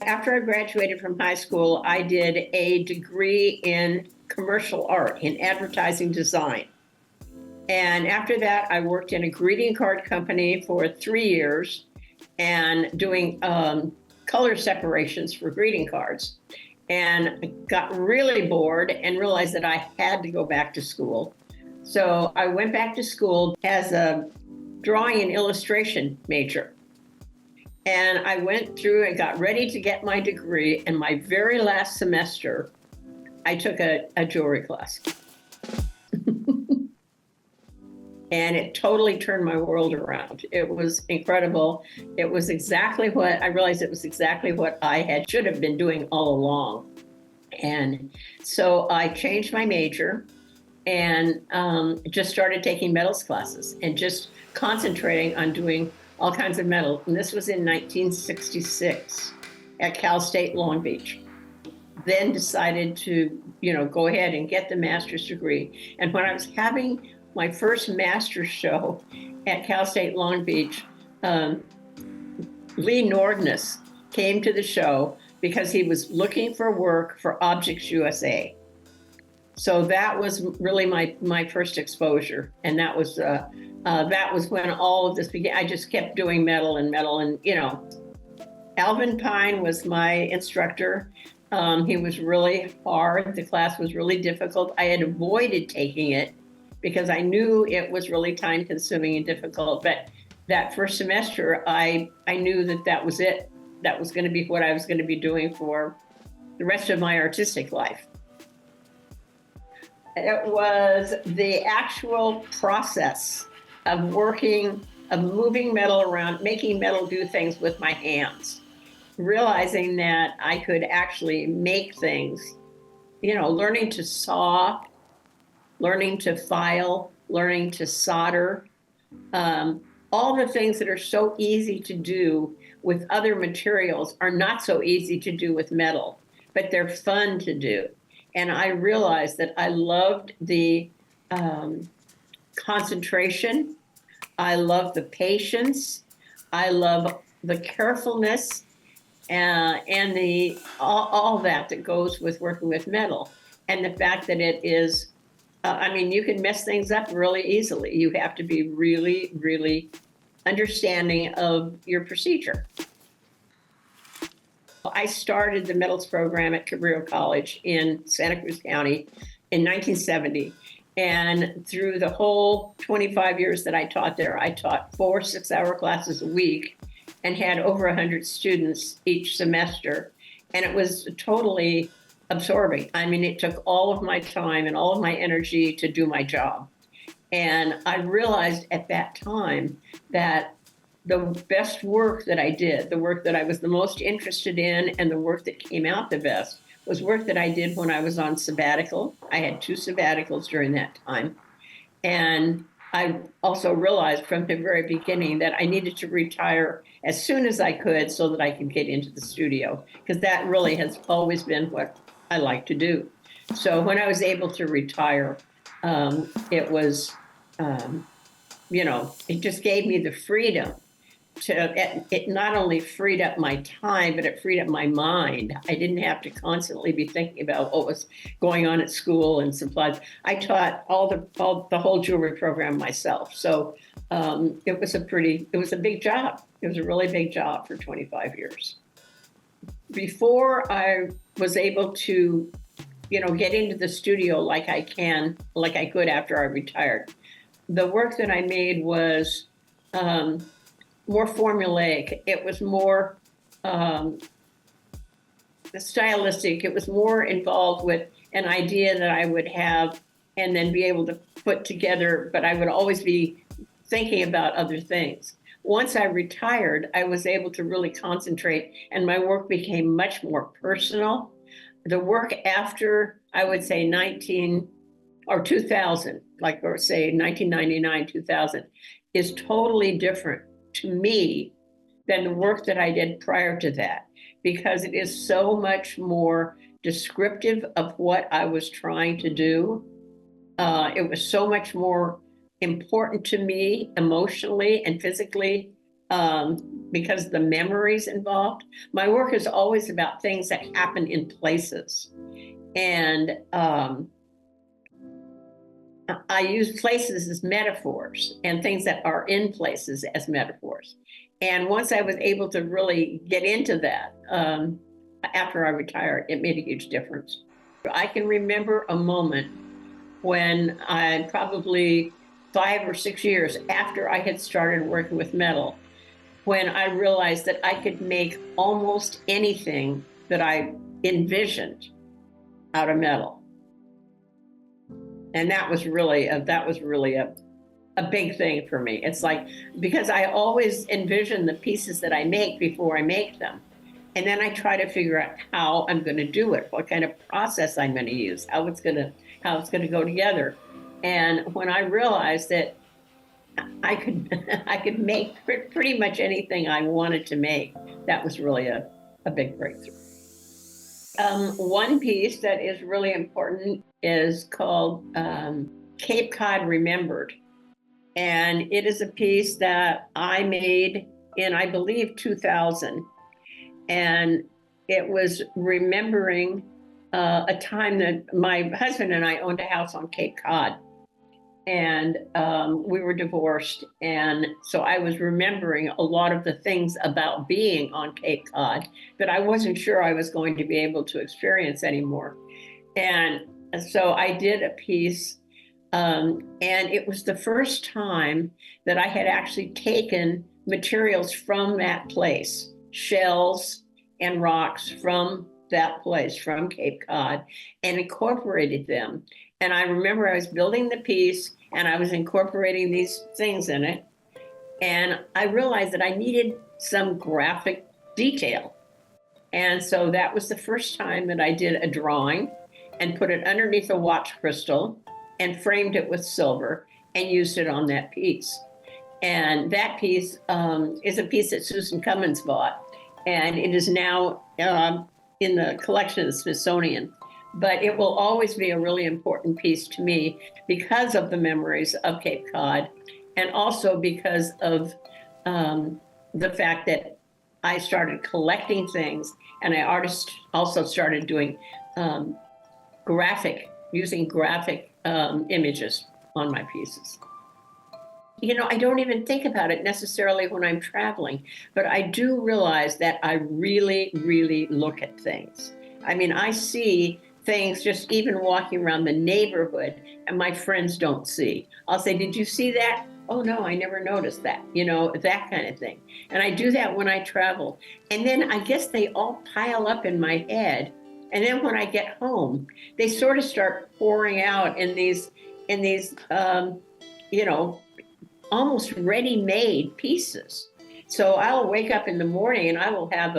After I graduated from high school, I did a degree in commercial art, in advertising design. And after that, I worked in a greeting card company for 3 years and doing color separations for greeting cards. And got really bored and realized that I had to go back to school. So I went back to school as a drawing and illustration major. And I went through and got ready to get my degree. And my very last semester, I took a jewelry class. And it totally turned my world around. It was incredible. It was exactly what I realized it was exactly what I should have been doing all along. And so I changed my major and just started taking metals classes and just concentrating on doing all kinds of metals. And this was in 1966 at Cal State Long Beach. Then decided to, go ahead and get the master's degree. And when I was having my first master's show at Cal State Long Beach, Lee Nordness came to the show because he was looking for work for Objects USA. So that was really my first exposure, and that was when all of this began. I just kept doing metal, and Alvin Pine was my instructor. He was really hard. The class was really difficult. I had avoided taking it because I knew it was really time-consuming and difficult. But that first semester, I knew that was it. That was going to be what I was going to be doing for the rest of my artistic life. It was the actual process of moving metal around, making metal do things with my hands, realizing that I could actually make things, learning to saw, learning to file, learning to solder, all the things that are so easy to do with other materials are not so easy to do with metal, but they're fun to do. And I realized that I loved the concentration, I love the patience, I love the carefulness, and the all that goes with working with metal. And the fact that it is, you can mess things up really easily. You have to be really, really understanding of your procedure. I started the metals program at Cabrillo College in Santa Cruz County in 1970. And through the whole 25 years that I taught there, I taught 4 6-hour classes a week and had over 100 students each semester. And it was totally absorbing. It took all of my time and all of my energy to do my job. And I realized at that time that the best work that I did, the work that I was the most interested in, and the work that came out the best was work that I did when I was on sabbatical. I had 2 sabbaticals during that time. And I also realized from the very beginning that I needed to retire as soon as I could so that I could get into the studio, because that really has always been what I like to do. So when I was able to retire, it was, it just gave me the freedom it not only freed up my time, but it freed up my mind. I didn't have to constantly be thinking about what was going on at school and supplies. I taught the whole jewelry program myself. So it was a big job. It was a really big job for 25 years. Before I was able to, get into the studio like I could after I retired, the work that I made was more formulaic. It was more stylistic. It was more involved with an idea that I would have and then be able to put together, but I would always be thinking about other things. Once I retired, I was able to really concentrate, and my work became much more personal. The work after, I would say 2000, or say 1999, 2000, is totally different to me than the work that I did prior to that, because it is so much more descriptive of what I was trying to do. It was so much more important to me emotionally and physically because the memories involved. My work is always about things that happen in places. And I use places as metaphors and things that are in places as metaphors. And once I was able to really get into that, after I retired, it made a huge difference. I can remember a moment when I probably 5 or 6 years after I had started working with metal, when I realized that I could make almost anything that I envisioned out of metal. And that was really a big thing for me. It's like, because I always envision the pieces that I make before I make them. And then I try to figure out how I'm going to do it, what kind of process I'm going to use, how it's going to go together. And when I realized that I could make pretty much anything I wanted to make, that was really a big breakthrough. One piece that is really important is called Cape Cod Remembered. And it is a piece that I made in, I believe, 2000. And it was remembering a time that my husband and I owned a house on Cape Cod. And we were divorced. And so I was remembering a lot of the things about being on Cape Cod that I wasn't sure I was going to be able to experience anymore. And so I did a piece, and it was the first time that I had actually taken materials from that place, shells and rocks from that place, from Cape Cod, and incorporated them. And I remember I was building the piece and I was incorporating these things in it. And I realized that I needed some graphic detail. And so that was the first time that I did a drawing and put it underneath a watch crystal and framed it with silver and used it on that piece. And that piece is a piece that Susan Cummins bought. And it is now in the collection of the Smithsonian. But it will always be a really important piece to me because of the memories of Cape Cod, and also because of the fact that I started collecting things, and I also started doing using graphic images on my pieces. You know, I don't even think about it necessarily when I'm traveling, but I do realize that I really, really look at things. I mean, I see things just even walking around the neighborhood and my friends don't see. I'll say, did you see that? Oh no, I never noticed that, you know, that kind of thing. And I do that when I travel. And then I guess they all pile up in my head. And then when I get home, they sort of start pouring out in these you know, almost ready-made pieces. So I'll wake up in the morning and I will have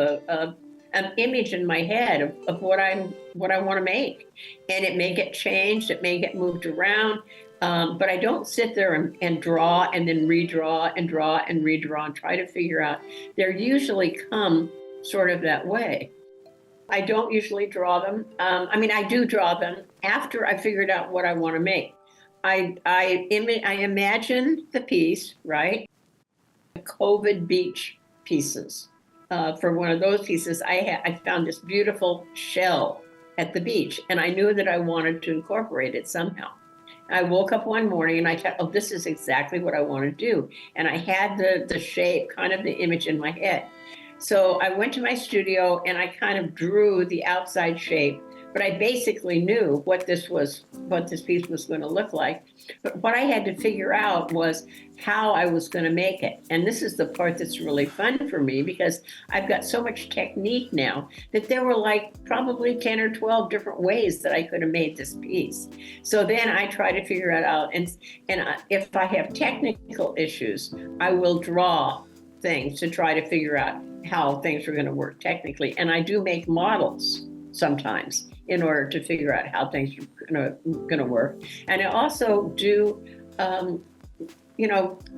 an image in my head of what I want to make. And it may get changed, it may get moved around, but I don't sit there and draw and then redraw and draw and redraw and try to figure out. They usually come sort of that way. I don't usually draw them. I mean, I do draw them after I figured out what I want to make. I imagine the piece, right? The COVID beach pieces. For one of those pieces, I found this beautiful shell at the beach, and I knew that I wanted to incorporate it somehow. I woke up one morning and I thought, oh, this is exactly what I want to do. And I had the shape, kind of the image in my head. So I went to my studio and I kind of drew the outside shape, but I basically knew what this piece was going to look like. But what I had to figure out was how I was going to make it. And this is the part that's really fun for me, because I've got so much technique now that there were like probably 10 or 12 different ways that I could have made this piece. So then I try to figure it out. And if I have technical issues, I will draw things to try to figure out how things are going to work technically. And I do make models sometimes in order to figure out how things are going to work. And I also do,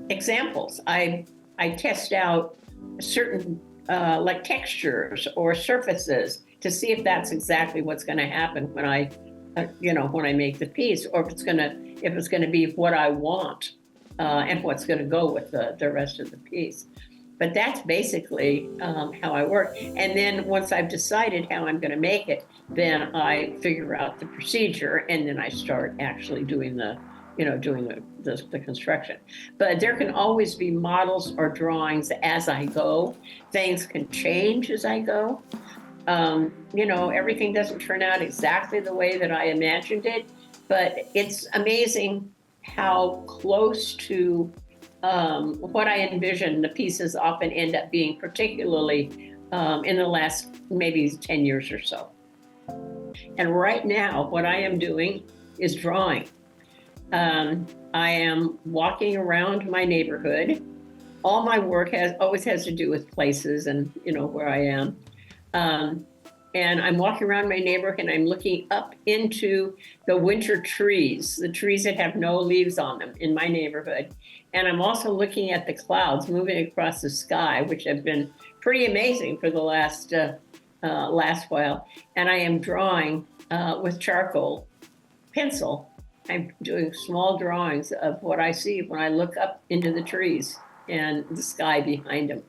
examples. I test out certain like textures or surfaces to see if that's exactly what's going to happen when I make the piece, or if it's going to be what I want and what's going to go with the rest of the piece. But that's basically how I work. And then once I've decided how I'm going to make it, then I figure out the procedure, and then I start actually doing the construction. But there can always be models or drawings as I go. Things can change as I go. Everything doesn't turn out exactly the way that I imagined it, but it's amazing how close to what I envisioned the pieces often end up being, particularly in the last maybe 10 years or so. And right now, what I am doing is drawing. I am walking around my neighborhood. All my work always has to do with places and where I am. And I'm walking around my neighborhood and I'm looking up into the winter trees, the trees that have no leaves on them in my neighborhood. And I'm also looking at the clouds moving across the sky, which have been pretty amazing for the last while. And I am drawing with charcoal pencil. I'm doing small drawings of what I see when I look up into the trees and the sky behind them.